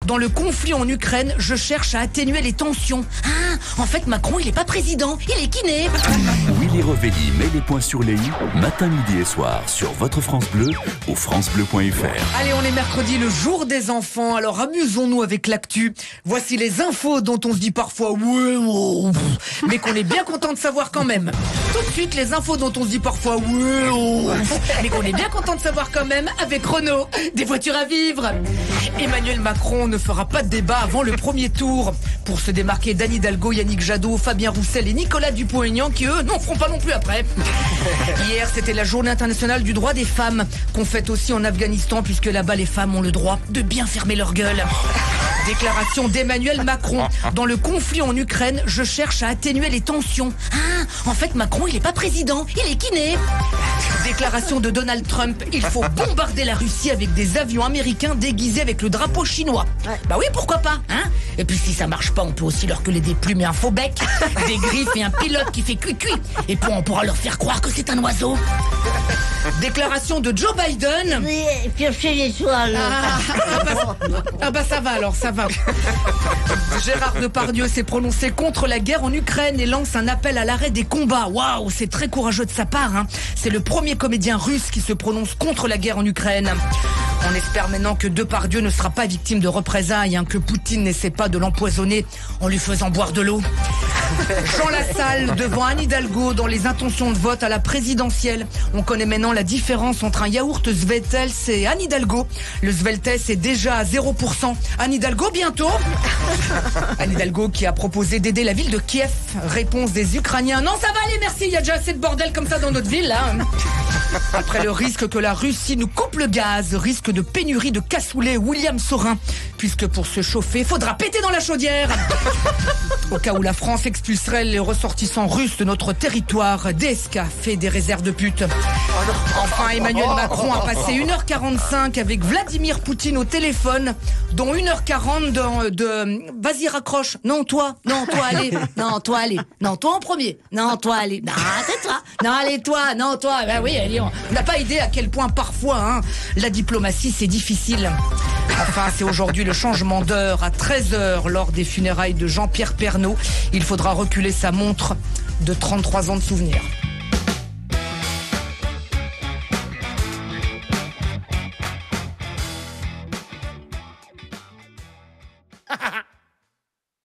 Dans le conflit en Ukraine, je cherche à atténuer les tensions. Ah, en fait, Macron, il est pas président, il est kiné. Willy Revelli met les points sur les i, matin, midi et soir, sur votre France Bleu ou francebleu.fr. Allez, on est mercredi, le jour des enfants, alors amusons-nous avec l'actu. Voici les infos dont on se dit parfois ouais, oh, mais qu'on est bien content de savoir quand même. Tout de suite, les infos dont on se dit parfois ouais, oh, mais qu'on est bien content de savoir quand même avec Renault, des voitures à vivre. Emmanuel Macron ne fera pas de débat avant le premier tour. Pour se démarquer d'Anne Hidalgo, Yannick Jadot, Fabien Roussel et Nicolas Dupont-Aignan qui eux n'en feront pas non plus après. Hier, c'était la journée internationale du droit des femmes, qu'on fête aussi en Afghanistan puisque là-bas les femmes ont le droit de bien fermer leur gueule. Déclaration d'Emmanuel Macron. Dans le conflit en Ukraine, je cherche à atténuer les tensions. Ah, en fait, Macron, il est pas président, il est kiné. Déclaration de Donald Trump. Il faut bombarder la Russie avec des avions américains déguisés avec le drapeau chinois. Bah oui, pourquoi pas, hein? Et puis si ça marche pas, on peut aussi leur coller des plumes et un faux bec, des griffes et un pilote qui fait cuit-cuit. Et puis on pourra leur faire croire que c'est un oiseau. Déclaration de Joe Biden. Oui, piocher les toiles. Bah ça va alors, ça va. Gérard Depardieu s'est prononcé contre la guerre en Ukraine et lance un appel à l'arrêt des combats. Waouh, c'est très courageux de sa part, hein. C'est le premier comédien russe qui se prononce contre la guerre en Ukraine. On espère maintenant que Depardieu ne sera pas victime de représailles, hein, que Poutine n'essaie pas de l'empoisonner en lui faisant boire de l'eau. Jean Lassalle devant Anne Hidalgo dans les intentions de vote à la présidentielle. On connaît maintenant la différence entre un yaourt Sveltes et Anne Hidalgo. Le Sveltes est déjà à 0%. Anne Hidalgo bientôt. Anne Hidalgo qui a proposé d'aider la ville de Kiev. Réponse des Ukrainiens. Non, ça va aller, merci, il y a déjà assez de bordel comme ça dans notre ville, là. Après le risque que la Russie nous coupe le gaz, risque de pénurie de cassoulet, William Saurin. Puisque pour se chauffer, faudra péter dans la chaudière. Au cas où la France expulserait les ressortissants russes de notre territoire, DSK fait des réserves de pute. Enfin, Emmanuel Macron a passé 1h45 avec Vladimir Poutine au téléphone, dont 1h40 de vas-y raccroche, non toi, allez, non toi allez, non toi en premier, non toi allez, non c'est toi, non allez toi, non toi, ben oui, allez, on n'a pas idée à quel point parfois, hein, la diplomatie c'est difficile. Enfin, c'est aujourd'hui le changement d'heure à 13h lors des funérailles de Jean-Pierre Pernaut. Il faudra reculer sa montre de 33 ans de souvenirs.